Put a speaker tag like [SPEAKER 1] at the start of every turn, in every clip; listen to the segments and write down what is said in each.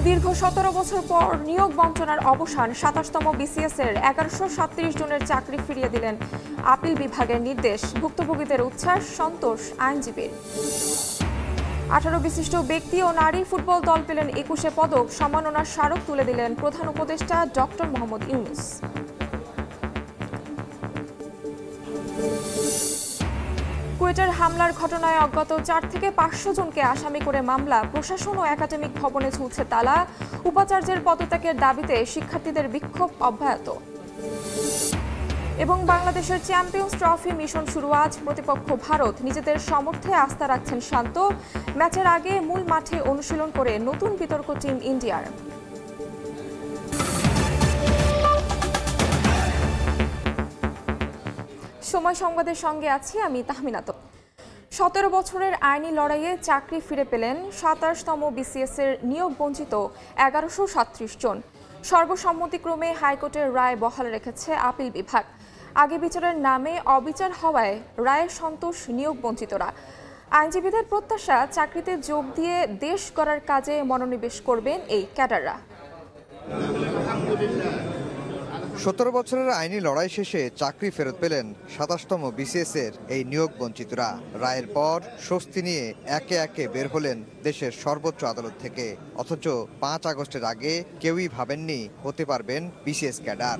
[SPEAKER 1] দীর্ঘ ১৭ বছর পর নিয়োগ বঞ্চনার অবসান। ২৭তম বিসিএস এর ১১৩৭ জনের চাকরি ফিরিয়ে দিলেন আপিল বিভাগের নির্দেশ। ভুক্তভোগীদের উচ্ছ্বাস, সন্তোষ আইনজীবীর। ১৮ বিশিষ্ট ব্যক্তি ও নারী ফুটবল দল পেলেন ২১ পদক। সম্মাননার স্মারক তুলে দিলেন প্রধান উপদেষ্টা ডক্টর মোহাম্মদ ইউনূস। কুয়েটের হামলার ঘটনায় অজ্ঞাত ৪ থেকে ৫০০ জনকে আসামি করে মামলা। প্রশাসন ও একাডেমিক ভবনে ঝুলছে তালা। উপাচার্যের পদত্যাগের দাবিতে শিক্ষার্থীদের বিক্ষোভ অব্যাহত। এবং বাংলাদেশের চ্যাম্পিয়ন্স ট্রফি মিশন শুরু আজ। প্রতিপক্ষ ভারত। নিজেদের সামর্থ্যে আস্থা রাখছেন শান্ত। ম্যাচের আগে মূল মাঠে অনুশীলন করে নতুন বিতর্ক টিম ইন্ডিয়ার। সময় সংবাদের সঙ্গে আছি আমি তাহমিনা। ১৭ বছরের আইনি লড়াইয়ে চাকরি ফিরে পেলেন ২৭তম বিসিএস এর নিয়োগ বঞ্চিত ১১৩৭ জন। সর্বসম্মতিক্রমে হাইকোর্টের রায় বহাল রেখেছে আপিল বিভাগ। আগে বিচারের নামে অবিচার হওয়ায় রায়ে সন্তোষ নিয়োগ বঞ্চিতরা। আইনজীবীদের প্রত্যাশা, চাকরিতে যোগ দিয়ে দেশ গড়ার কাজে মনোনিবেশ করবেন এই ক্যাডাররা।
[SPEAKER 2] ১৭ বছরের আইনি লড়াই শেষে চাকরি ফেরত পেলেন ২৭তম বিসিএস এর এই নিয়োগ বঞ্চিতরা। রায়ের পর স্বস্তি নিয়ে একে একে বের হলেন দেশের সর্বোচ্চ আদালত থেকে। অথচ ৫ আগস্টের আগে কেউই ভাবেননি হতে পারবেন বিসিএস ক্যাডার।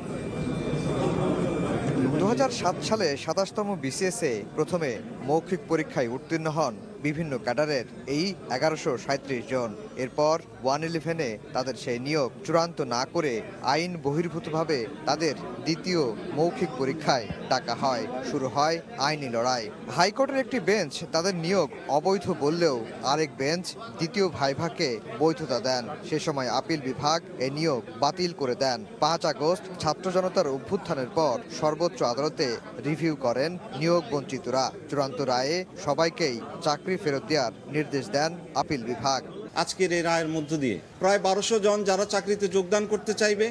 [SPEAKER 2] ২০০৭ সালে ২৭তম বিসিএস এ প্রথমে মৌখিক পরীক্ষায় উত্তীর্ণ হন বিভিন্ন ক্যাডারের এই ১১৩৭ জন। এরপর 111-এ তাদের সেই নিয়োগ চূড়ান্ত না করে আইন বহির্ভূতভাবে তাদের দ্বিতীয় মৌখিক পরীক্ষায় ডাকা হয়। শুরু হয় আইনি লড়াই। হাইকোর্টের একটি বেঞ্চ তাদের নিয়োগ অবৈধ বললেও আরেক বেঞ্চ দ্বিতীয় ভাইভাকে বৈধতা দেন। সে সময় আপিল বিভাগ এ নিয়োগ বাতিল করে দেন। ৫ আগস্ট ছাত্র জনতার অভ্যুত্থানের পর সর্বোচ্চ আদালতে রিভিউ করেন নিয়োগ বঞ্চিতরা। চূড়ান্ত রায়ে সবাইকেই চাকরি ফেরত দেওয়ার নির্দেশ দেন আপিল বিভাগ।
[SPEAKER 3] আজকের এই রায়ের মধ্য দিয়ে প্রায় ১২০০ জন যারা চাকরিতে যোগদান করতে চাইবে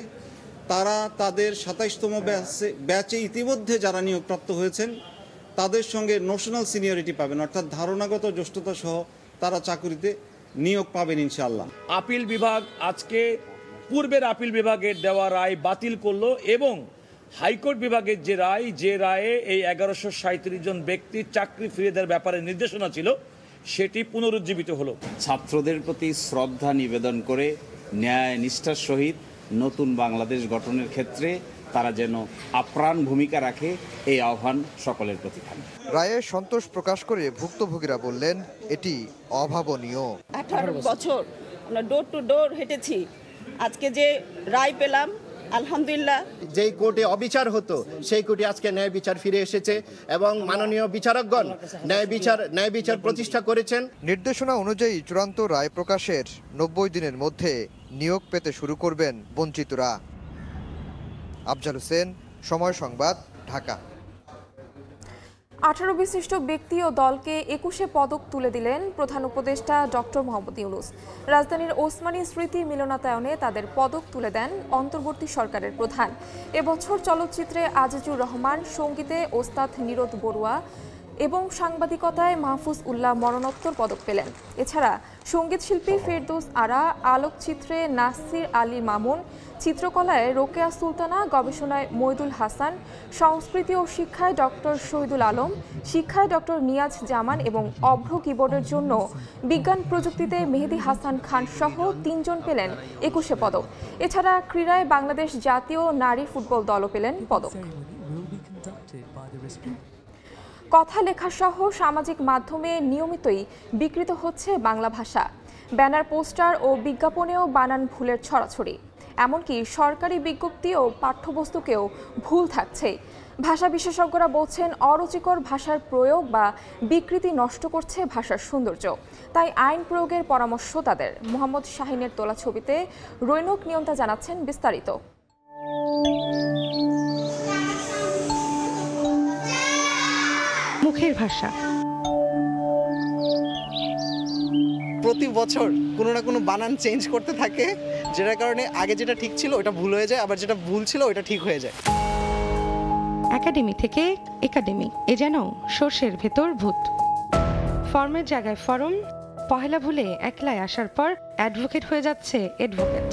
[SPEAKER 3] তারা তাদের ২৭তম ব্যাচে ইতিমধ্যে যারা নিয়োগপ্রাপ্ত হয়েছেন তাদের সঙ্গে নোশনাল সিনিয়রিটি পাবেন, অর্থাৎ ধারণাগত জ্যেষ্ঠতা সহ তারা চাকরিতে নিয়োগ পাবেন ইনশাআল্লাহ।
[SPEAKER 4] আপিল বিভাগ আজকে পূর্বের আপিল বিভাগের দেওয়া রায় বাতিল করলো এবং হাইকোর্ট বিভাগের যে রায়ে এই ১১৩৭ জন ব্যক্তির চাকরি ফিরিয়ে দেওয়ার ব্যাপারে নির্দেশনা ছিল সেটি পুনরুজ্জীবিত হলো।
[SPEAKER 5] ছাত্রদের প্রতি শ্রদ্ধা নিবেদন করে ন্যায় নিষ্ঠার সহিত নতুন বাংলাদেশ গঠনের ক্ষেত্রে তারা যেন আপ্রাণ ভূমিকা রাখে, এই আহ্বান সকলের প্রতি থাকবে।
[SPEAKER 2] রায়ে সন্তোষ প্রকাশ করে ভুক্তভোগীরা বললেন এটি অভাবনীয়।
[SPEAKER 6] 18 বছর আমরা ডোর টু ডোর হেঁটেছি, আজকে যে রায় পেলাম আলহামদুলিল্লাহ।
[SPEAKER 7] যেই কোর্টে অবিচার হতো সেই কোর্টে আজকে ন্যায় বিচার ফিরে এসেছে এবং মাননীয় বিচারকগণ ন্যায় বিচার প্রতিষ্ঠা করেছেন।
[SPEAKER 2] নির্দেশনা অনুযায়ী চূড়ান্ত রায় প্রকাশের ৯০ দিনের মধ্যে নিয়োগ পেতে শুরু করবেন বঞ্চিতরা। আফজাল হোসেন, সময় সংবাদ, ঢাকা।
[SPEAKER 1] ১৮ বিশিষ্ট ব্যক্তি ও দলকে ২১ পদক তুলে দিলেন প্রধান উপদেষ্টা ডক্টর মোহাম্মদ ইউনূস। রাজধানীর ওসমানী স্মৃতি মিলনায়তনে তাদের পদক তুলে দেন অন্তর্বর্তী সরকারের প্রধান। এবছর চলচ্চিত্রে আজিজুর রহমান, সঙ্গীতে ওস্তাদ নীরদ বড়ুয়া এবং সাংবাদিকতায় মাহফুজ উল্লাহ মরণোত্তর পদক পেলেন। এছাড়া সঙ্গীতশিল্পী ফেরদৌস আরা, আলোকচিত্রে নাসির আলী মামুন, চিত্রকলায় রোকেয়া সুলতানা, গবেষণায় মইদুল হাসান, সংস্কৃতি ও শিক্ষায় ডক্টর শহীদুল আলম, শিক্ষায় ডক্টর নিয়াজ জামান এবং অভ্র কিবোর্ডের জন্য বিজ্ঞান প্রযুক্তিতে মেহেদি হাসান খান সহ ৩ জন পেলেন ২১ পদক। এছাড়া ক্রীড়ায় বাংলাদেশ জাতীয় নারী ফুটবল দলও পেলেন পদক। কথা লেখা সহ সামাজিক মাধ্যমে নিয়মিতই বিকৃত হচ্ছে বাংলা ভাষা। ব্যানার, পোস্টার ও বিজ্ঞাপনেও বানান ভুলের ছড়াছড়ি। এমনকি সরকারি বিজ্ঞপ্তি ও পাঠ্যবস্তুকেও ভুল থাকছে। ভাষা বিশেষজ্ঞরা বলছেন অরুচিকর ভাষার প্রয়োগ বা বিকৃতি নষ্ট করছে ভাষার সৌন্দর্য। তাই আইন প্রয়োগের পরামর্শ তাদের। মোহাম্মদ শাহিনের তোলা ছবিতে রৈনক নিয়ন্তা জানাচ্ছেন বিস্তারিত।
[SPEAKER 8] মুখের ভাষা
[SPEAKER 9] প্রতি বছর কোনো না কোনো বানান চেঞ্জ করতে থাকে, যেটার কারণে আগে যেটা ঠিক ছিল ওটা ভুল হয়ে যায়, আবার যেটা ভুল ছিল ওটা ঠিক হয়ে যায়।
[SPEAKER 8] একাডেমি থেকে একাডেমি, এ যেন সর্ষের ভেতর ভূত। ফর্মের জায়গায় ফরম, পহেলা ভুলে একলাই আসার পর অ্যাডভোকেট হয়ে যাচ্ছে অ্যাডভোকেট।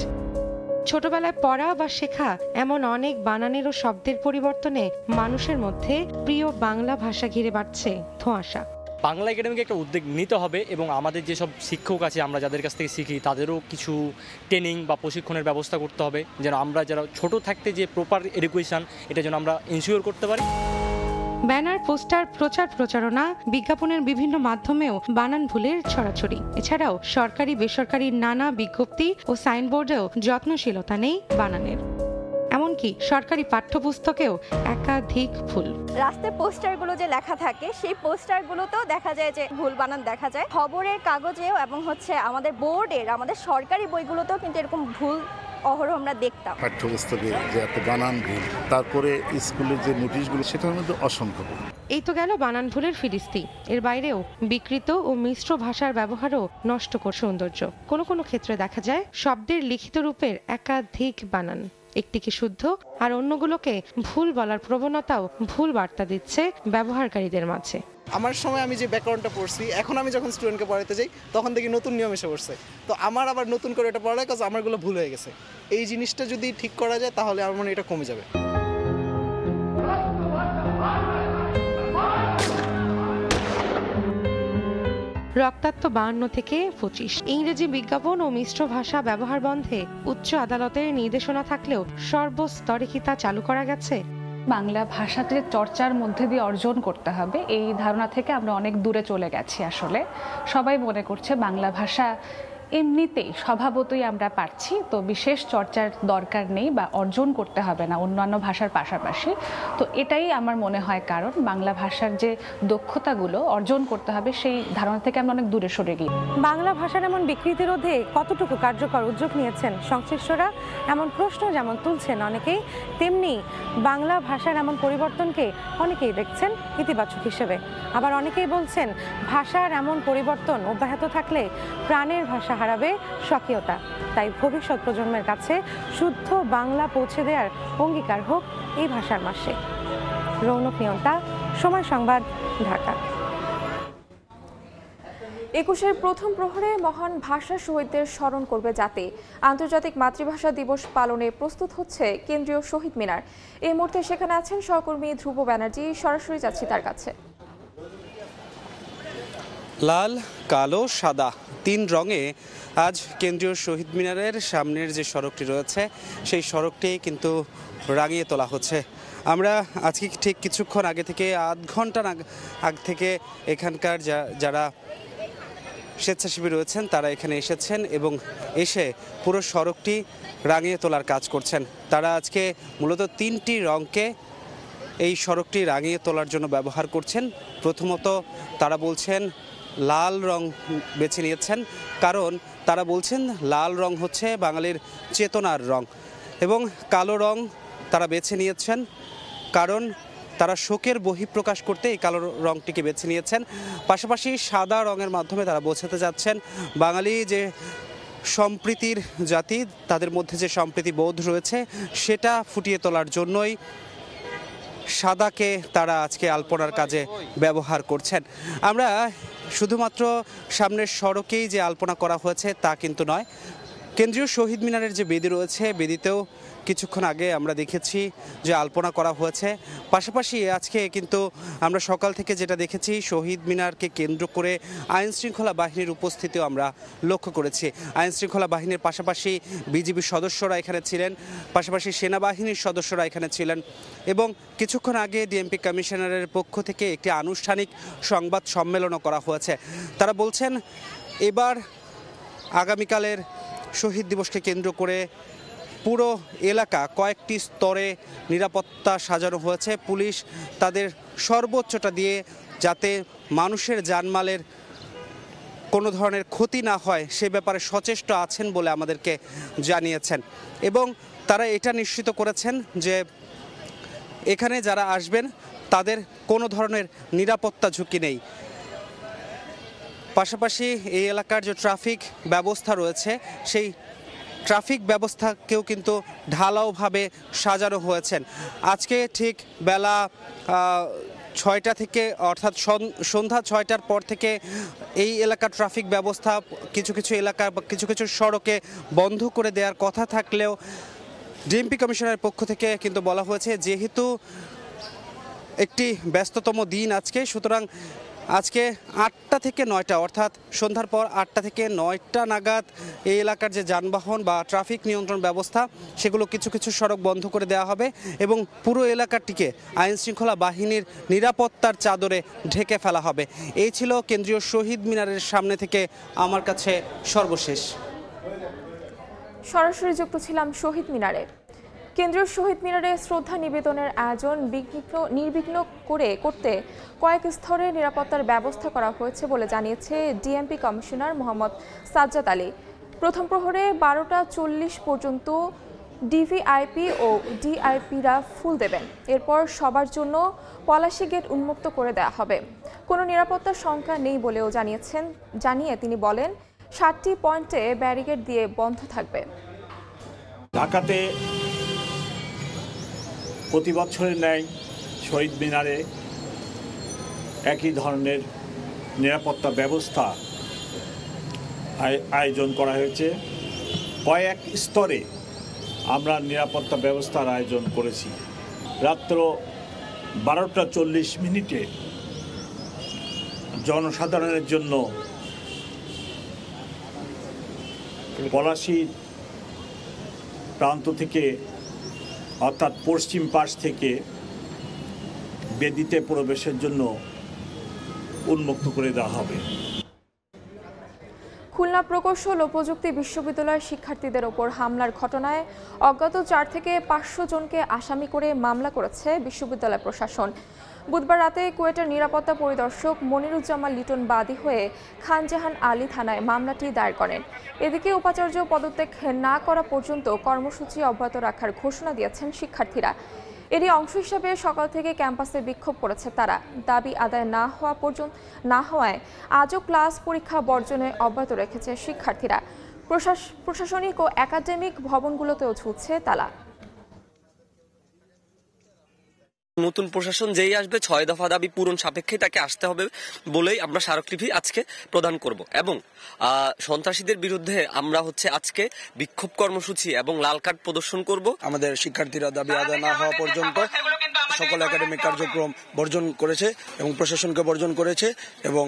[SPEAKER 8] ছোটবেলায় পড়া বা শেখা এমন অনেক বানানের ও শব্দের পরিবর্তনে মানুষের মধ্যে প্রিয় বাংলা ভাষা ঘিরে বাড়ছে ধোঁয়াশা।
[SPEAKER 10] বাংলা একাডেমিকে একটা উদ্যোগ নিতে হবে এবং আমাদের যেসব শিক্ষক আছে আমরা যাদের কাছ থেকে শিখি তাদেরও কিছু ট্রেনিং বা প্রশিক্ষণের ব্যবস্থা করতে হবে, যেন আমরা যারা ছোট থাকতে যে প্রপার এডুকেশন এটা যেন আমরা ইনশিওর করতে পারি।
[SPEAKER 8] ব্যানার, পোস্টার, প্রচারণা, বিজ্ঞাপনের বিভিন্ন মাধ্যমেও বানান ভুলের ছড়াছড়ি। এছাড়াও সরকারি বেসরকারি নানা বিজ্ঞপ্তি ও সাইনবোর্ডেও যত্নশীলতা নেই বানানের। এমনকি সরকারি পাঠ্যপুস্তকেও একাধিক ভুল।
[SPEAKER 11] রাস্তায় পোস্টারগুলো যে লেখা থাকে সেই পোস্টারগুলোতেও দেখা যায় যে ভুল বানান দেখা যায়। খবরের কাগজেও এবং আমাদের বোর্ডের, আমাদের সরকারি বইগুলোতেও কিন্তু এরকম ভুল অহরহ আমরা দেখতাম।
[SPEAKER 12] পাঠ্যপুস্তকে যে একটা বানান ভুল, তারপরে স্কুলের যে নোটিশগুলো সেটার মধ্যে অসংখ্য ভুল।
[SPEAKER 8] এই তো গেল বানান ভুলের ফিরিস্তি। এর বাইরেও বিকৃত ও মিশ্র ভাষার ব্যবহারও নষ্ট করে সৌন্দর্য। কোনো কোনো ক্ষেত্রে দেখা যায় শব্দের লিখিত রূপের একাধিক বানান, একটিকে শুদ্ধ আর অন্যগুলোকে ভুল বলার প্রবণতাও ভুল বার্তা দিচ্ছে ব্যবহারকারীদের মাঝে।
[SPEAKER 9] আমার সময় আমি যে ব্যাকরণটা পড়ছি, এখন আমি যখন স্টুডেন্টকে পড়াতে যাই তখন দেখি নতুন নিয়ম এসে পড়ছে, তো আমার আবার নতুন করে এটা পড়ালে কাজ আমারগুলো ভুল হয়ে গেছে। এই জিনিসটা যদি ঠিক করা যায় তাহলে আমার মনে হয় এটা কমে যাবে।
[SPEAKER 8] রক্তাক্ত 52 থেকে 25 ইংরেজি বিজ্ঞাপন ও মিশ্র ভাষা ব্যবহার বন্ধে উচ্চ আদালতের নির্দেশনা থাকলেও সর্বস্তরে কি তা চালু করা গেছে?
[SPEAKER 13] বাংলা ভাষাতে চর্চার মধ্যে দিয়ে অর্জন করতে হবে এই ধারণা থেকে আমরা অনেক দূরে চলে গেছি। আসলে সবাই মনে করছে বাংলা ভাষা এমনিতেই স্বভাবতই আমরা পারছি, তো বিশেষ চর্চার দরকার নেই বা অর্জন করতে হবে না অন্যান্য ভাষার পাশাপাশি। তো এটাই আমার মনে হয় কারণ বাংলা ভাষার যে দক্ষতাগুলো অর্জন করতে হবে সেই ধারণা থেকে আমরা অনেক দূরে সরে গিয়ে।
[SPEAKER 8] বাংলা ভাষার এমন বিকৃতি রোধে কতটুকু কার্যকর উদ্যোগ নিয়েছেন সংশ্লিষ্টরা? এমন প্রশ্ন যেমন তুলছেন অনেকেই, তেমনি বাংলা ভাষার এমন পরিবর্তনকে অনেকেই দেখছেন ইতিবাচক হিসেবে। আবার অনেকেই বলছেন ভাষার এমন পরিবর্তন অব্যাহত থাকলে প্রাণের ভাষা হারাবে স্বকীয়তা। তাই ভবিষ্যৎ প্রজন্মের কাছে শুদ্ধ বাংলা পৌঁছে দেওয়ার অঙ্গীকার হোক এই ভাষার মাসে। রৌনক নিয়ন্তা, সময় সংবাদ, ঢাকা।
[SPEAKER 1] 21-এর প্রথম প্রহরে মহান ভাষা শহীদদের স্মরণ করবে জাতি। আন্তর্জাতিক মাতৃভাষা দিবস পালনে প্রস্তুত হচ্ছে কেন্দ্রীয় শহীদ মিনার। এই মুহূর্তে সেখানে আছেন সহকর্মী ধ্রুব ব্যানার্জি, সরাসরি যাচ্ছি তার কাছে।
[SPEAKER 14] লাল, কালো, সাদা 3 রঙে আজ কেন্দ্রীয় শহীদ মিনারের সামনের যে সড়কটি রয়েছে সেই সড়কটি কিন্তু রাঙিয়ে তোলা হচ্ছে। আমরা আজকে ঠিক কিছুক্ষণ আগে থেকে আধ ঘন্টা আগে থেকে এখানকার যারা স্বেচ্ছাসেবী রয়েছেন তারা এখানে এসেছেন এবং এসে পুরো সড়কটি রাঙিয়ে তোলার কাজ করছেন। তারা আজকে মূলত 3টি রঙকে এই সড়কটি রাঙিয়ে তোলার জন্য ব্যবহার করছেন। প্রথমত তারা বলছেন লাল রং বেছে নিয়েছেন, কারণ তারা বলছেন লাল রং হচ্ছে বাঙালির চেতনার রং, এবং কালো রং তারা বেছে নিয়েছেন কারণ তারা শোকের বহিঃপ্রকাশ করতে এই কালো রংটিকে বেছে নিয়েছেন। পাশাপাশি সাদা রঙের মাধ্যমে তারা বোঝাতে যাচ্ছেন বাঙালি যে সম্প্রীতির জাতি, তাদের মধ্যে যে সম্প্রীতি বোধ রয়েছে সেটা ফুটিয়ে তোলার জন্যই সাদাকে তারা আজকে আলপনার কাজে ব্যবহার করছেন। আমরা শুধুমাত্র সামনের সড়কেই যে আলপনা করা হয়েছে তা কিন্তু নয়, কেন্দ্রীয় শহীদ মিনারের যে বেদি রয়েছে বেদিতেও কিছুক্ষণ আগে আমরা দেখেছি যে আলপনা করা হয়েছে। পাশাপাশি আজকে কিন্তু আমরা সকাল থেকে যেটা দেখেছি শহীদ মিনারকে কেন্দ্র করে আইন শৃঙ্খলা বাহিনীর উপস্থিতিও আমরা লক্ষ্য করেছি। আইন শৃঙ্খলা বাহিনীর পাশাপাশি বিজিবি সদস্যরা এখানে ছিলেন, পাশাপাশি সেনাবাহিনীর সদস্যরা এখানে ছিলেন, এবং কিছুক্ষণ আগে ডিএমপি কমিশনারের পক্ষ থেকে একটি আনুষ্ঠানিক সংবাদ সম্মেলনও করা হয়েছে। তারা বলছেন এবার আগামীকালের শহীদ দিবসকে কেন্দ্র করে পুরো এলাকা কয়েকটি স্তরে নিরাপত্তা সাজানো হয়েছে। পুলিশ তাদের সর্বোচ্চটা দিয়ে যাতে মানুষের জানমালের কোনো ধরনের ক্ষতি না হয় সে ব্যাপারে সচেষ্ট আছেন বলে আমাদেরকে জানিয়েছেন, এবং তারা এটা নিশ্চিত করেছেন যে এখানে যারা আসবেন তাদের কোনো ধরনের নিরাপত্তা ঝুঁকি নেই। পাশাপাশি এই এলাকার যে ট্রাফিক ব্যবস্থা রয়েছে সেই ট্রাফিক ব্যবস্থাকেও কিন্তু ঢালাওভাবে সাজানো হয়েছেন। আজকে ঠিক বেলা 6টা থেকে অর্থাৎ সন্ধ্যা 6টার পর থেকে এই এলাকার ট্রাফিক ব্যবস্থা কিছু কিছু এলাকা বা কিছু কিছু সড়কে বন্ধ করে দেওয়ার কথা থাকলেও ডিএমপি কমিশনের পক্ষ থেকে কিন্তু বলা হয়েছে যেহেতু একটি ব্যস্ততম দিন আজকে, সুতরাং আজকে 8টা থেকে 9টা অর্থাৎ সন্ধ্যার পর 8টা থেকে 9টা নাগাদ এই এলাকার যে যানবাহন বা ট্রাফিক নিয়ন্ত্রণ ব্যবস্থা সেগুলো কিছু কিছু সড়ক বন্ধ করে দেওয়া হবে এবং পুরো এলাকাটিকে আইনশৃঙ্খলা বাহিনীর নিরাপত্তার চাদরে ঢেকে ফেলা হবে। এই ছিল কেন্দ্রীয় শহীদ মিনারের সামনে থেকে আমার কাছে সর্বশেষ।
[SPEAKER 1] সরাসরি যুক্ত ছিলাম শহীদ মিনারে। কেন্দ্রীয় শহীদ মিনারে শ্রদ্ধা নিবেদনের আয়োজন নির্বিঘ্ন করতে কয়েক স্তরে নিরাপত্তার ব্যবস্থা করা হয়েছে বলে জানিয়েছে ডিএমপি কমিশনার মোহাম্মদ সাজ্জাদ আলী। প্রথম প্রহরে 12টা 40 পর্যন্ত ডিভিআইপি ও ডিআইপিরা ফুল দেবেন। এরপর সবার জন্য পলাশী গেট উন্মুক্ত করে দেওয়া হবে। কোনো নিরাপত্তার শঙ্কা নেই বলেও জানিয়ে তিনি বলেন 7টি পয়েন্টে ব্যারিকেড দিয়ে বন্ধ থাকবে।
[SPEAKER 4] ঢাকাতে প্রতি বছরের ন্যায় শহীদ মিনারে একই ধরনের নিরাপত্তা ব্যবস্থা আয়োজন করা হয়েছে। কয়েক স্তরে আমরা নিরাপত্তা ব্যবস্থার আয়োজন করেছি। রাত্র 12টা 40 জনসাধারণের জন্য পলাশী প্রান্ত থেকে অর্থাৎ পশ্চিম পাশ থেকে বেদিতে প্রবেশের জন্য উন্মুক্ত করে দেওয়া হবে।
[SPEAKER 1] খুলনা প্রকৌশল ও প্রযুক্তি বিশ্ববিদ্যালয়ের শিক্ষার্থীদের ওপর হামলার ঘটনায় অজ্ঞাত 4 থেকে 500 জনকে আসামি করে মামলা করেছে বিশ্ববিদ্যালয় প্রশাসন। বুধবার রাতে কুয়েটের নিরাপত্তা পরিদর্শক মনিরুজ্জামান লিটন বাদী হয়ে খানজাহান আলী থানায় মামলাটি দায়ের করেন। এদিকে উপাচার্য পদত্যাগ না করা পর্যন্ত কর্মসূচি অব্যাহত রাখার ঘোষণা দিয়েছেন শিক্ষার্থীরা। এরই অংশ হিসেবে সকাল থেকে ক্যাম্পাসে বিক্ষোভ করেছে তারা। দাবি আদায় না হওয়ায় আজও ক্লাস পরীক্ষা বর্জনে অব্যাহত রেখেছে শিক্ষার্থীরা। প্রশাসনিক ও একাডেমিক ভবনগুলোতেও ঝুলছে তালা।
[SPEAKER 15] নতুন প্রশাসন যেই আসবে 6 দফা দাবি পূরণ সাপেক্ষে তাকে আসতে হবে বলেই আমরা স্মারকলিপি আজকে প্রদান করব এবং সন্ত্রাসীদের বিরুদ্ধে আমরা আজকে বিক্ষোভ কর্মসূচি এবং লাল কার্ড প্রদর্শন করব।
[SPEAKER 16] আমাদের শিক্ষার্থীরা দাবি আদায় না হওয়া পর্যন্ত সকল একাডেমিক কার্যক্রম বর্জন করেছে এবং প্রশাসনকে বর্জন করেছে এবং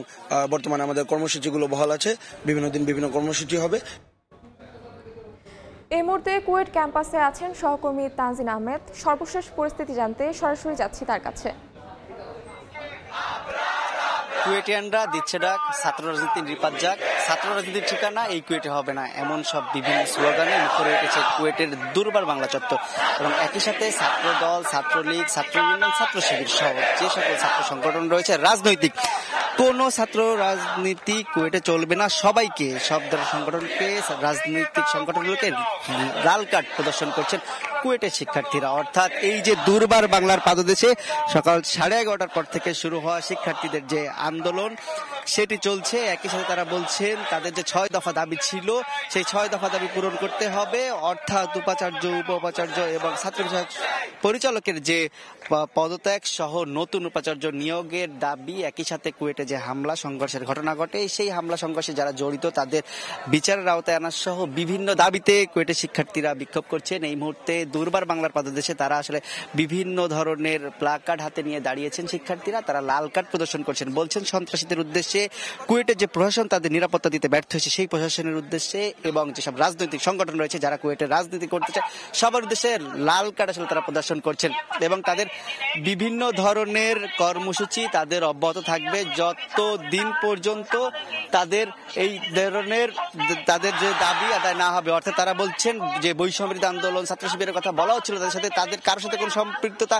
[SPEAKER 16] বর্তমানে আমাদের কর্মসূচিগুলো বহাল আছে। বিভিন্ন দিন বিভিন্ন কর্মসূচি হবে।
[SPEAKER 1] এই মুহূর্তে কুয়েট ক্যাম্পাসে আছেন সহকর্মী তানজিন আহমেদ। সর্বশেষ পরিস্থিতি জানতে সরাসরি যাচ্ছি তার কাছে।
[SPEAKER 17] কুয়েটিয়ানরা দিচ্ছে ডাক, ছাত্র রাজনীতি নির্বাত যাক, ছাত্র রাজনীতির ঠিকানা এই কুয়েটে হবে না, এমন সব বিভিন্ন স্লোগানে মুখরে উঠেছে কুয়েটের দুর্বার বাংলা চত্বর। এবং একই সাথে ছাত্র দল, ছাত্রলীগ, ছাত্র ইউনিয়ন, ছাত্র শিবির সহ যে সকল ছাত্র সংগঠন রয়েছে রাজনৈতিক কোনো ছাত্র রাজনীতি কুয়েটে চলবে না। সবাইকে, সব ধরনের সংগঠনকে, রাজনৈতিক সংগঠনগুলোকে লাল কার্ড প্রদর্শন করছেন কুয়েটের শিক্ষার্থীরা। অর্থাৎ এই যে দুর্বার বাংলার পাদদেশে সকাল 11:30টার পর থেকে শুরু হওয়া শিক্ষার্থীদের যে আন্দোলন সেটি চলছে। একই সাথে তারা বলছেন তাদের যে 6 দফা দাবি ছিল সেই 6 দফা দাবি পূরণ করতে হবে। অর্থাৎ উপাচার্য, উপ উপাচার্য এবং ছাত্র বিষয়ক পরিচালকের যে পদত্যাগ সহ নতুন উপাচার্য নিয়োগের দাবি। একই সাথে কুয়েটে যে হামলা সংঘর্ষের ঘটনা ঘটে সেই হামলা সংঘর্ষে যারা জড়িত তাদের বিচারের আওতায় আনা সহ বিভিন্ন দাবিতে কুয়েটের শিক্ষার্থীরা বিক্ষোভ করছেন। এই মুহূর্তে দুর্বার বাংলার পাদদেশে তারা আসলে বিভিন্ন ধরনের প্লাকার্ড হাতে নিয়ে দাঁড়িয়েছেন শিক্ষার্থীরা। তারা লাল কার্ড প্রদর্শন করছেন, বলছেন সন্ত্রাসীদের উদ্দেশ্যে কুয়েটের যে প্রশাসন তাদের নিরাপত্তা দিতে ব্যর্থ হয়েছে সেই প্রশাসনের উদ্দেশ্যে এবং যেসব রাজনৈতিক সংগঠন রয়েছে যারা কুয়েটের রাজনীতি করতে চায় সবার উদ্দেশ্যে লাল কার্ড আসলে তারা প্রদর্শন করছেন এবং তাদের বিভিন্ন ধরনের কর্মসূচি তাদের অব্যাহত থাকবে যত দিন পর্যন্ত তাদের এই ধরনের তাদের যে দাবি আদায় না হবে। অর্থাৎ তারা বলছেন যে বৈষম্যবিরোধী আন্দোলন, ছাত্র শিবিরের কথা বলা হচ্ছিল তাদের সাথে তাদের কারোর সাথে কোনো সম্পৃক্ততা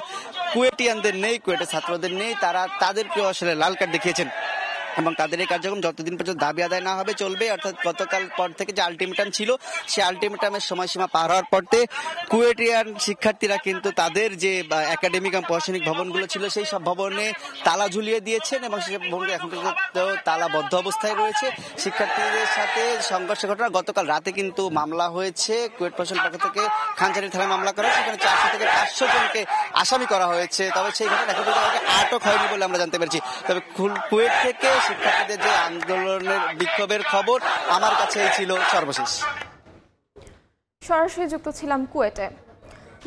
[SPEAKER 17] কুয়েটিয়ানদের নেই, কুয়েটের ছাত্রদের নেই। তারা তাদেরকেও আসলে লাল কার্ড দেখিয়েছেন। এবং তাদের এই কার্যক্রম যতদিন পর্যন্ত দাবি আদায় না হবে চলবে। অর্থাৎ গতকাল পর থেকে যে আলটিমেটাম ছিল সেই আলটিমেটামের সময়সীমা পার হওয়ার পর কুয়েটিয়ান শিক্ষার্থীরা কিন্তু তাদের যে একাডেমিক এবং প্রশাসনিক ভবনগুলো ছিল সেই সব ভবনে তালা ঝুলিয়ে দিয়েছেন এবং সেসব ভবনগুলো এখন পর্যন্ত তালাবদ্ধ অবস্থায় রয়েছে। শিক্ষার্থীদের সাথে সংঘর্ষের ঘটনা গতকাল রাতে কিন্তু মামলা হয়েছে, কুয়েট প্রশাসন পক্ষ থেকে খানচারি থানায় মামলা করা, সেখানে 400 থেকে 500 জনকে আসামি করা হয়েছে। তবে সেই ঘটনা এখন পর্যন্ত আটক হয়নি বলে আমরা জানতে পেরেছি। তবে কুয়েট থেকে শিক্ষার্থীদের যে আন্দোলনের বিক্ষোভের খবর আমার কাছে ছিল সর্বশেষ।
[SPEAKER 1] সরাসরি যুক্ত ছিলাম কুয়েটে।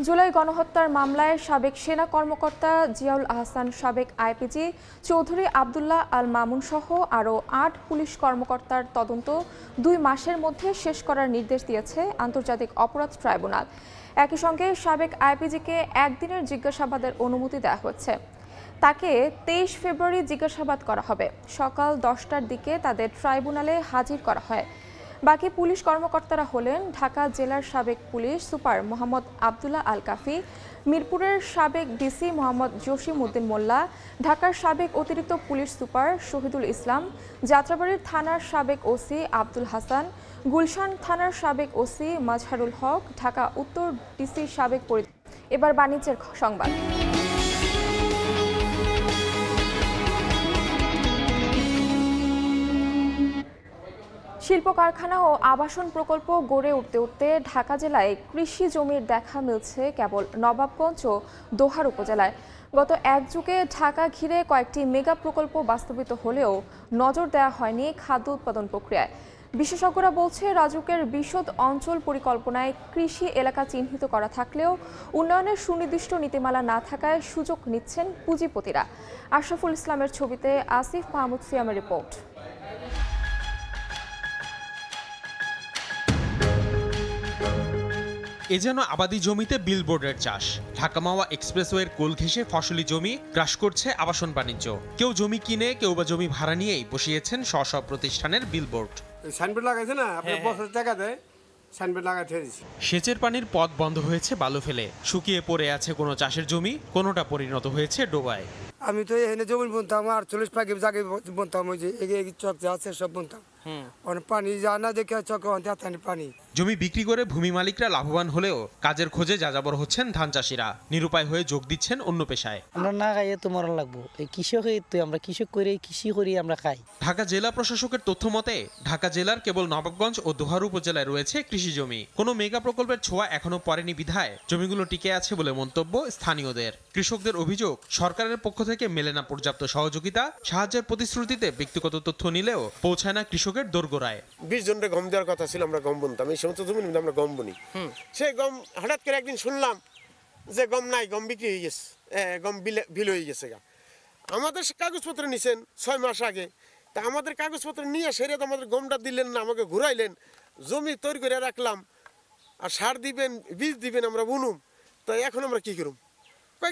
[SPEAKER 1] জুলাই গণহত্যার মামলায় সাবেক সেনা কর্মকর্তা জিয়াউল আহসান, সাবেক আইপিজি চৌধুরী আবদুল্লাহ আল মামুন সহ আরও 8 পুলিশ কর্মকর্তার তদন্ত 2 মাসের মধ্যে শেষ করার নির্দেশ দিয়েছে আন্তর্জাতিক অপরাধ ট্রাইব্যুনাল। একই সঙ্গে সাবেক আইপিজিকে একদিনের জিজ্ঞাসাবাদের অনুমতি দেওয়া হয়েছে। তাকে 23 ফেব্রুয়ারি জিজ্ঞাসাবাদ করা হবে। সকাল 10টার দিকে তাদের ট্রাইব্যুনালে হাজির করা হয়। বাকি পুলিশ কর্মকর্তারা হলেন ঢাকা জেলার সাবেক পুলিশ সুপার মোহাম্মদ আবদুল্লাহ আল কাফি, মিরপুরের সাবেক ডিসি মোহাম্মদ জসিম উদ্দিন মোল্লা, ঢাকার সাবেক অতিরিক্ত পুলিশ সুপার শহীদুল ইসলাম, যাত্রাবাড়ির থানার সাবেক ওসি আব্দুল হাসান, গুলশান থানার সাবেক ওসি মাজহারুল হক, ঢাকা উত্তর ডিসির সাবেক। এবার বাণিজ্যের সংবাদ। শিল্প কারখানা ও আবাসন প্রকল্প গড়ে উঠতে উঠতে ঢাকা জেলায় কৃষি জমির দেখা মিলছে কেবল নবাবগঞ্জ ও দোহার উপজেলায়। গত এক যুগে ঢাকা ঘিরে কয়েকটি মেগা প্রকল্প বাস্তবিত হলেও নজর দেওয়া হয়নি খাদ্য উৎপাদন প্রক্রিয়ায়। বিশেষজ্ঞরা বলছে, রাজুকের বিশদ অঞ্চল পরিকল্পনায় কৃষি এলাকা চিহ্নিত করা থাকলেও উন্নয়নের সুনির্দিষ্ট নীতিমালা না থাকায় সুযোগ নিচ্ছেন পুঁজিপতিরা। আশরাফুল ইসলামের ছবিতে আসিফ মাহমুদ সিয়ামের রিপোর্ট।
[SPEAKER 18] এ যেন আবাদি জমিতে বিলবোর্ডের চাষ। ঢাকা মাওয়া এক্সপ্রেসওয়ের কোল ঘেঁষে ফসলি জমি গ্রাস করছে আবাসন বাণিজ্য। কেউ জমি কিনে, কেউ বা জমি ভাড়া নিয়েই বসিয়েছেন স্ব স্ব প্রতিষ্ঠানের বিলবোর্ড।
[SPEAKER 19] সাইনবোর্ড লাগাইছে না, আপনি বছর টাকা দেয় সাইনবোর্ড লাগাতে দিয়েছি।
[SPEAKER 18] সেচের পানির পথ বন্ধ হয়েছে বালু ফেলে, শুকিয়ে পড়ে আছে কোনো চাষের জমি, কোনোটা পরিণত হয়েছে ডোবায়।
[SPEAKER 19] আমি তো এখানে জমি বুনতাম, 48 পাখি জায়গায় বুনতাম, ওই যে চক যে আছে সব বুনতাম। পানি যা না দেখে চক্র পানি।
[SPEAKER 18] জমি বিক্রি করে ভূমি মালিকরা লাভবান হলেও কাজের খোঁজে যাযাবর হচ্ছেন ধান চাষিরা। নিরুপায় হয়ে যোগ দিচ্ছেন অন্য পেশায়।
[SPEAKER 20] আমরা না খাইয়ে তো মরা লাগবো, এই কৃষকই তো আমরা কৃষক করে কৃষি করি আমরা খাই।
[SPEAKER 18] ঢাকা জেলা প্রশাসকের তথ্য মতে ঢাকা জেলার কেবল নবাবগঞ্জ ও দোহার উপজেলায় রয়েছে কৃষি জমি। কোনো মেগা প্রকল্পের ছোঁয়া এখনো পড়েনি বিধায় জমিগুলো টিকে আছে বলে মন্তব্য স্থানীয়দের। কৃষকদের অভিযোগ, সরকারের পক্ষ থেকে মেলে না পর্যাপ্ত সহযোগিতা, সাহায্যের প্রতিশ্রুতিতে ব্যক্তিগত তথ্য নিলেও পৌঁছায় না কৃষকের দোরগোড়ায়।
[SPEAKER 19] 20 জনের গম দেওয়ার কথা ছিল, আমরা গম বুনতাম, এই সমস্ত জমি আমরা গম বুনি। সেই গম হঠাৎ করে একদিন শুনলাম যে গম নাই, গম বিক্রি হয়ে গেছে, গম বিল হয়ে গেছে। আমাদের কাগজপত্র নিছেন 6 মাস আগে, তা আমাদের কাগজপত্র নিয়ে সেরে তো আমাদের গমটা দিলেন না, আমাকে ঘুরাইলেন। জমি তৈরি করে রাখলাম, আর সার দিবেন, বীজ দিবেন, আমরা বুনুম, তো এখন আমরা কি করুম?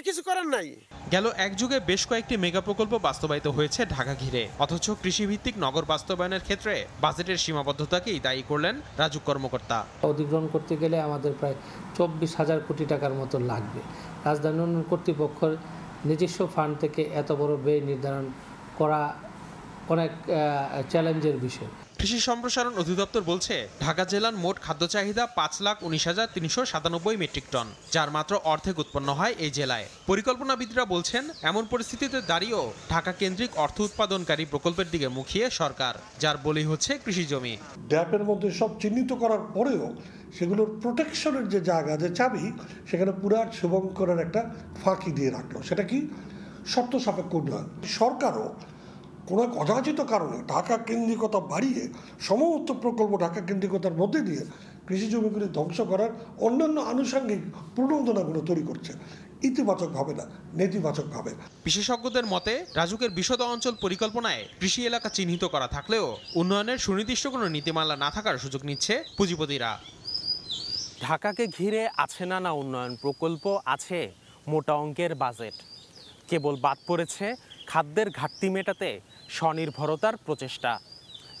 [SPEAKER 19] কিছু করার নাই।
[SPEAKER 18] গেল এক যুগে বেশ কয়েকটি মেগা প্রকল্প বাস্তবায়িত হয়েছে ঢাকা ঘিরে, অথচ কৃষিভিত্তিক নগর বাস্তবায়নের ক্ষেত্রে বাজেটের সীমাবদ্ধতাকেই দায়ী করলেন রাজুক কর্মকর্তা।
[SPEAKER 21] অধিগ্রহণ করতে গেলে আমাদের প্রায় 24,000 কোটি টাকার মতো লাগবে। রাজধানী উন্নয়ন কর্তৃপক্ষের নিজস্ব ফান্ড থেকে এত বড় ব্যয় নির্ধারণ করা অনেক চ্যালেঞ্জের বিষয়।
[SPEAKER 18] কৃষি সম্প্রসারণ অধিদপ্তর বলছে, ঢাকা জেলার মোট খাদ্য চাহিদা 5,19,397 মেট্রিক টন, যার মাত্র অর্ধেক উৎপন্ন হয় এই জেলায়। পরিকল্পনাবিদরা বলছেন, এমন পরিস্থিতিতে দাঁড়িয়েও ঢাকা কেন্দ্রিক অর্থ উৎপাদনকারী প্রকল্পের দিকে মুখিয়ে সরকার, যার বলি হচ্ছে কৃষি জমি।
[SPEAKER 22] ড্যাপের মধ্যে সব চিহ্নিত করার পরেও সেগুলোর প্রোটেকশনের যে জায়গা, যে চাবি, সেখানে পুরাট শুভঙ্করের একটা ফাঁকি দিয়ে রাখলো। সেটা কি? শর্ত সাপেক্ষ উন্নয়ন। সরকারও কোনো এক অযাচিত কারণে ঢাকা কেন্দ্রিকতা বাড়িয়ে সমস্ত প্রকল্প ঢাকা কেন্দ্রিকতার মধ্যে দিয়ে কৃষি জমিগুলি ধ্বংস করার অন্যান্য আনুষঙ্গিক প্রণোদনাগুলো তৈরি করছে, ইতিবাচকভাবে না, নেতিবাচকভাবে।
[SPEAKER 18] বিশেষজ্ঞদের মতে, রাজুকের বিশদ অঞ্চল পরিকল্পনায় কৃষি এলাকা চিহ্নিত করা থাকলেও উন্নয়নের সুনির্দিষ্ট কোনো নীতিমালা না থাকার সুযোগ নিচ্ছে পুঁজিপতিরা।
[SPEAKER 23] ঢাকাকে ঘিরে আছে নানা উন্নয়ন প্রকল্প, আছে মোটা অঙ্কের বাজেট, কেবল বাদ পড়েছে খাদ্যের ঘাটতি মেটাতে স্বনির্ভরতার প্রচেষ্টা,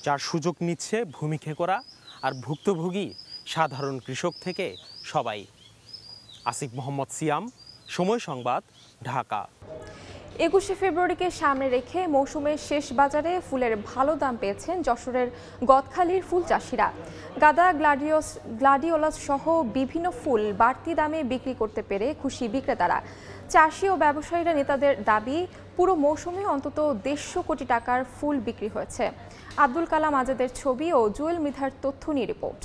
[SPEAKER 23] যার সুযোগ নিচ্ছে ভূমিক্ষেকরা আর ভুক্তভোগী সাধারণ কৃষক থেকে সবাই। আসিফ মোহাম্মদ সিয়াম, সময় সংবাদ, ঢাকা।
[SPEAKER 1] 21শে ফেব্রুয়ারিকে সামনে রেখে মৌসুমের শেষ বাজারে ফুলের ভালো দাম পেয়েছেন যশোরের গদখালির ফুল চাষিরা। গাঁদা, গ্লাডিওলাস সহ বিভিন্ন ফুল বাড়তি দামে বিক্রি করতে পেরে খুশি বিক্রেতারা। চাষি ও ব্যবসায়ীরা নেতাদের দাবি, পুরো মৌসুমে অন্তত 150 কোটি টাকার ফুল বিক্রি হয়েছে। আব্দুল কালাম আজাদের ছবি ও জুয়েল মৃধার তথ্য নিয়ে রিপোর্ট।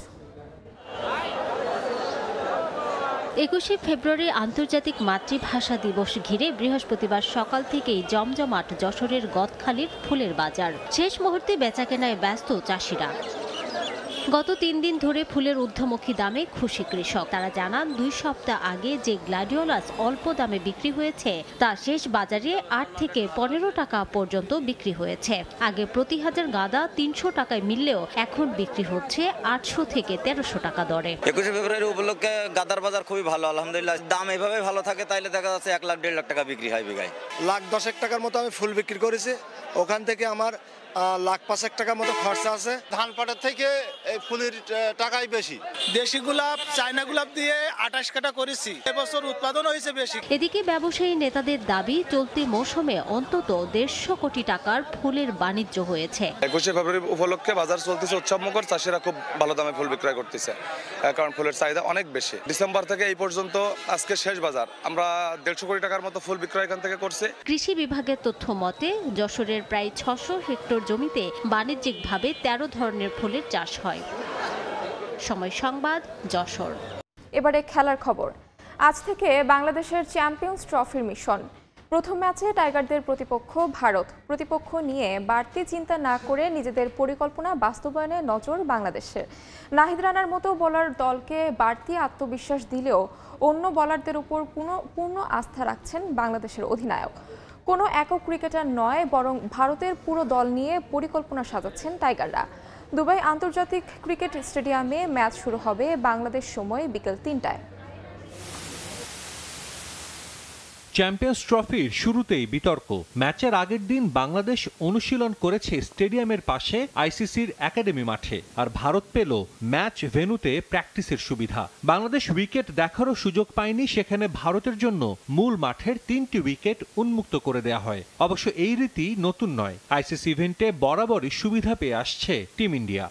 [SPEAKER 3] 21শে ফেব্রুয়ারি আন্তর্জাতিক মাতৃভাষা দিবস ঘিরে বৃহস্পতিবার সকাল থেকেই জমজমাট যশোরের গদখালির ফুলের বাজার। শেষ মুহূর্তে বেচাকেনায় ব্যস্ত চাষিরা। গত 3 দিন ধরে ফুলের ঊর্ধ্বমুখী দামে খুশি কৃষক। তারা জানান 2 সপ্তাহ আগে যে গ্লাডিওলাস অল্প দামে বিক্রি হয়েছে তা শেষ বাজারে 8 থেকে 15 টাকা পর্যন্ত বিক্রি হয়েছে। আগে প্রতি হাজার গাঁদা 300 টাকায় মিললেও এখন বিক্রি হচ্ছে 800 থেকে 1300 টাকা দরে।
[SPEAKER 5] 21শে ফেব্রুয়ারি উপলক্ষে গাঁদার বাজার খুবই ভালো, আলহামদুলিল্লাহ। দাম এভাবে ভালো থাকে তাইলে দেখা যাচ্ছে 1 লাখ 1.5 লাখ টাকা বিক্রি হয় বিঘায়।
[SPEAKER 16] 1,10,000 টাকার মতো আমি ফুল বিক্রি করেছি, ওখান থেকে আমার 1,05,000 টাকার মতো খরচা আছে। ধান পাটের থেকে এই ফুলের টাকাই বেশি।
[SPEAKER 6] দেশি গোলাপ, চায়না গোলাপ দিয়ে 28 কাটা করেছি, এবছর উৎপাদন হয়েছে বেশি।
[SPEAKER 3] এদিকে ব্যবসায়ী নেতাদের দাবি, চলতি মৌসুমে অন্তত 150 কোটি টাকার ফুলের বাণিজ্য হয়েছে।
[SPEAKER 24] 21শে ফেব্রুয়ারি উপলক্ষে বাজার চলতেছে উৎসবমুখর, চাষিরা খুব ভালো দামে ফুল বিক্রয় করতেছে, কারণ ফুলের চাহিদা অনেক বেশি। ডিসেম্বর থেকে এই পর্যন্ত আজকে শেষ বাজার আমরা 150 কোটি টাকার মতো ফুল বিক্রয় এখান থেকে করছে।
[SPEAKER 3] কৃষি বিভাগের তথ্য মতে যশোরের প্রায় 600 হেক্টর জমিতে বাণিজ্যিকভাবে 13 ধরনের ফুলের চাষ হয়। সময় সংবাদ, যশোর।
[SPEAKER 1] এবারে খেলার খবর। আজ থেকে বাংলাদেশের চ্যাম্পিয়ন্স ট্রফির মিশন। প্রথম ম্যাচে টাইগারদের প্রতিপক্ষ ভারত। প্রতিপক্ষ নিয়ে বাড়তি চিন্তা না করে নিজেদের পরিকল্পনা বাস্তবায়নে নজর বাংলাদেশের। নাহিদ রানার মতো বোলার দলকে বাড়তি আত্মবিশ্বাস দিলেও অন্য বোলারদের উপর পূর্ণ আস্থা রাখছেন বাংলাদেশের অধিনায়ক। কোনো একক ক্রিকেটার নয়, বরং ভারতের পুরো দল নিয়ে পরিকল্পনা সাজাচ্ছেন টাইগাররা। দুবাই আন্তর্জাতিক ক্রিকেট স্টেডিয়ামে ম্যাচ শুরু হবে বাংলাদেশ সময় বিকেল 3টায়।
[SPEAKER 25] চ্যাম্পিয়ন্স ট্রফির শুরুতেই বিতর্ক। ম্যাচের আগের দিন বাংলাদেশ অনুশীলন করেছে স্টেডিয়ামের পাশে আইসিসির একাডেমি মাঠে, আর ভারত পেল ম্যাচ ভেন্যুতে প্র্যাকটিসের সুবিধা। বাংলাদেশ উইকেট দেখারও সুযোগ পায়নি, সেখানে ভারতের জন্য মূল মাঠের 3টি উইকেট উন্মুক্ত করে দেয়া হয়। অবশ্য এই রীতি নতুন নয়, আইসিসি ইভেন্টে বরাবরই সুবিধা পেয়ে আসছে টিম ইন্ডিয়া।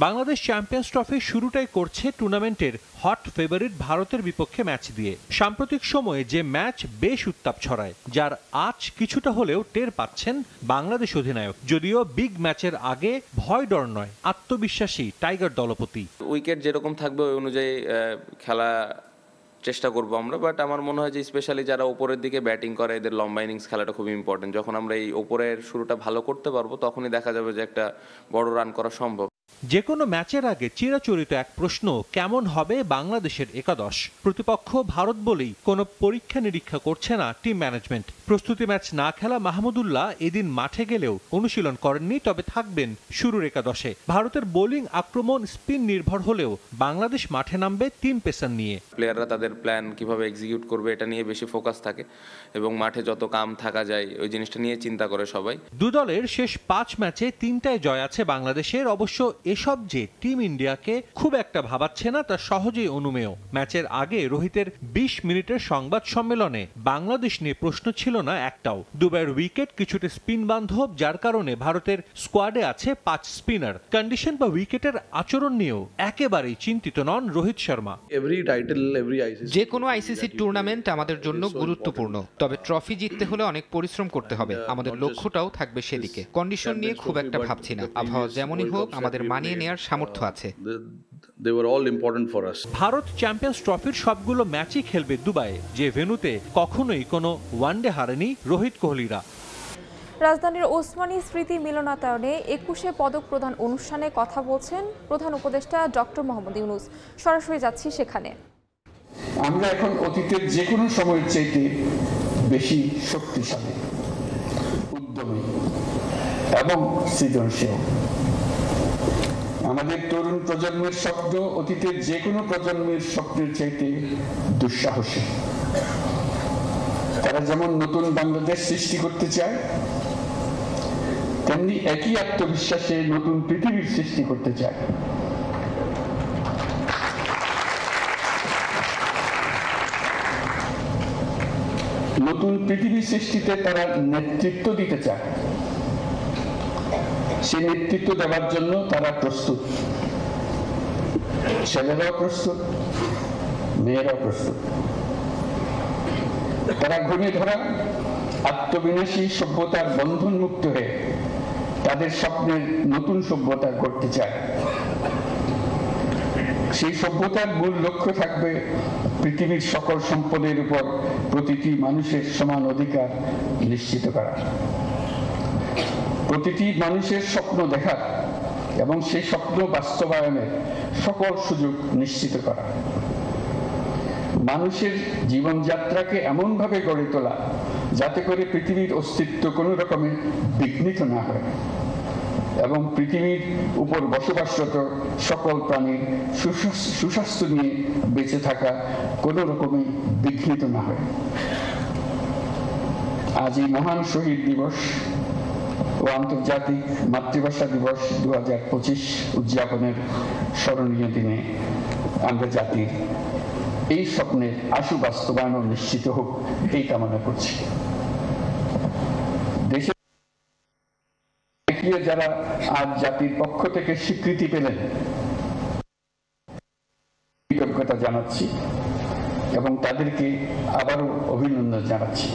[SPEAKER 25] বাংলাদেশ চ্যাম্পিয়ন্স ট্রফির শুরুটাই করছে টুর্নামেন্টের হট ফেভারিট ভারতের বিপক্ষে ম্যাচ দিয়ে। সাম্প্রতিক সময়ে যে ম্যাচ বেশ উত্তাপ ছড়ায়, যার আজ কিছুটা হলেও টের পাচ্ছেন বাংলাদেশ অধিনায়ক। যদিও বিগ ম্যাচের আগে ভয় ডর নয়, আত্মবিশ্বাসী টাইগার দলপতি।
[SPEAKER 26] উইকেট যেরকম থাকবে ওই অনুযায়ী খেলা চেষ্টা করবো আমরা, বাট আমার মনে হয় যে স্পেশালি যারা ওপরের দিকে ব্যাটিং করে এদের লম্বা ইনিংস খেলাটা খুব ইম্পর্টেন্ট। যখন আমরা এই ওপরের শুরুটা ভালো করতে পারবো তখনই দেখা যাবে যে একটা বড় রান করা সম্ভব।
[SPEAKER 25] যে কোনো ম্যাচের আগে চিরাচরিত এক প্রশ্ন, কেমন হবে বাংলাদেশের একাদশ? প্রতিপক্ষ ভারত বলেই কোনো পরীক্ষা নিরীক্ষা করছে না টিম ম্যানেজমেন্ট। প্রস্তুতি ম্যাচ না খেলা মাহমুদুল্লাহ এদিন মাঠে গেলেও অনুশীলন করেননি, তবে থাকবেন শুরুর একাদশে। ভারতের বোলিং আক্রমণ স্পিন নির্ভর হলেও বাংলাদেশ মাঠে নামবে 3 পেসার নিয়ে।
[SPEAKER 26] প্লেয়াররা তাদের প্ল্যান কিভাবে এক্সিকিউট করবে এটা নিয়ে বেশি ফোকাস থাকে এবং মাঠে যত কাম থাকা যায় ওই জিনিসটা নিয়ে চিন্তা করে সবাই।
[SPEAKER 25] দু দলের শেষ 5 ম্যাচে 3টায় জয় আছে বাংলাদেশের। অবশ্য এসব যে টিম ইন্ডিয়াকে খুব একটা ভাবাচ্ছে না তা সহজেই অনুমেয়। ম্যাচের আগে রোহিতের 20 মিনিটের সংবাদ সম্মেলনে বাংলাদেশ নিয়ে প্রশ্ন ছিল না একটাও। দুবাইয়ের উইকেট কিছুটা স্পিন বান্ধব, যার কারণে ভারতের স্কোয়াডে আছে 5 স্পিনার। কন্ডিশন বা উইকেটের আচরণ নিয়েও একেবারেই চিন্তিত নন রোহিত শর্মা।
[SPEAKER 27] যে কোনো আইসিসি টুর্নামেন্ট আমাদের জন্য গুরুত্বপূর্ণ, তবে ট্রফি জিততে হলে অনেক পরিশ্রম করতে হবে। আমাদের লক্ষ্যটাও থাকবে সেদিকে। কন্ডিশন নিয়ে খুব একটা ভাবছি না, আবহাওয়া যেমনই হোক আমাদের মানিয়ে নেওয়ার সামর্থ্য আছে।
[SPEAKER 25] ভারত চ্যাম্পিয়ন্স ট্রফির সবগুলো ম্যাচই খেলবে দুবাইয়ে, যে ভেন্যুতে কখনোই কোনো ওয়ানডে হারেনি রোহিত কোহলিরা।
[SPEAKER 1] রাজধানীর ওসমানী স্মৃতি মিলনায়তনে 21শে পদক প্রদান অনুষ্ঠানে কথা বলছেন প্রধান উপদেষ্টা ডক্টর মোহাম্মদ ইউনূস। সরাসরি যাচ্ছি সেখানে।
[SPEAKER 28] আমরা এখন অতীতের যে কোনো সময়ের চাইতে বেশি শক্তিশালী, উদ্যমী এবং সৃজনশীল। আমাদের তরুণ প্রজন্মের স্বপ্ন অতীতের যে কোনো প্রজন্মের স্বপ্নের চাইতে দুঃসাহসী। তারা যেমন নতুন বাংলাদেশ সৃষ্টি করতে চায়, তেমনি একই আত্মবিশ্বাসে নতুন পৃথিবীর সৃষ্টি করতে চায়। নতুন নতুন পৃথিবী সৃষ্টিতে তারা নেতৃত্ব দিতে চায়। সে নেতৃত্ব দেওয়ার জন্য তারা প্রস্তুত, ছেলেরাও প্রস্তুত, মেয়েরাও প্রস্তুত। তারা ঘুরে ধরা আত্মবিনাশী সভ্যতার বন্ধন মুক্ত হয়ে তাদের স্বপ্নের নতুন সভ্যতা গড়তে চায়। সেই সভ্যতার মূল লক্ষ্য থাকবে পৃথিবীর সকল সম্পদের উপর প্রতিটি মানুষের সমান অধিকার নিশ্চিত করা, প্রতিটি মানুষের স্বপ্ন দেখার এবং সেই স্বপ্ন বাস্তবায়নের সকল সুযোগ নিশ্চিত করা, মানুষের জীবনযাত্রাকে এমনভাবে গড়ে তোলা যাতে করে পৃথিবীর অস্তিত্ব কোনো রকমে বিঘ্নিত না হয় এবং পৃথিবীর উপর বসবাসরত সকল প্রাণীর সুস্বাস্থ্য নিয়ে বেঁচে থাকা কোনো রকমে বিঘ্নিত না হয়। আজ এই মহান শহীদ দিবস ও আন্তর্জাতিক মাতৃভাষা দিবস 2025 উদযাপনের স্মরণীয় দিনে আমরা জাতির এই স্বপ্নের আশু বাস্তবায়ন নিশ্চিত হোক এই কামনা করছি। দেশে যারা আজ জাতির পক্ষ থেকে স্বীকৃতি পেলেন কৃতজ্ঞতা জানাচ্ছি এবং তাদেরকে আবারও অভিনন্দন জানাচ্ছি।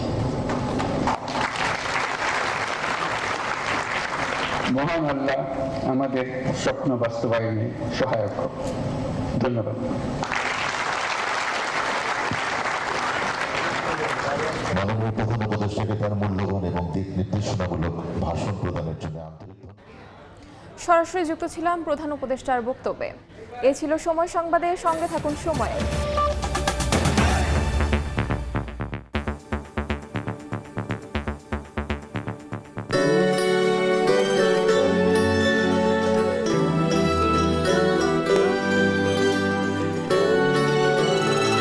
[SPEAKER 28] মহান আল্লাহ আমাদের স্বপ্ন বাস্তবায়নে সহায়ক হোক। ধন্যবাদ।
[SPEAKER 2] মাননীয় প্রধান উপদেষ্টাকে তার মূল্যবান এবং দিক নির্দেশনামূলক ভাষণ প্রদানের জন্য আন্তরিক
[SPEAKER 1] সরাসরি যুক্ত ছিলাম প্রধান উপদেষ্টার বক্তব্যে। এ ছিল সময় সংবাদে, সঙ্গে থাকুন সময়।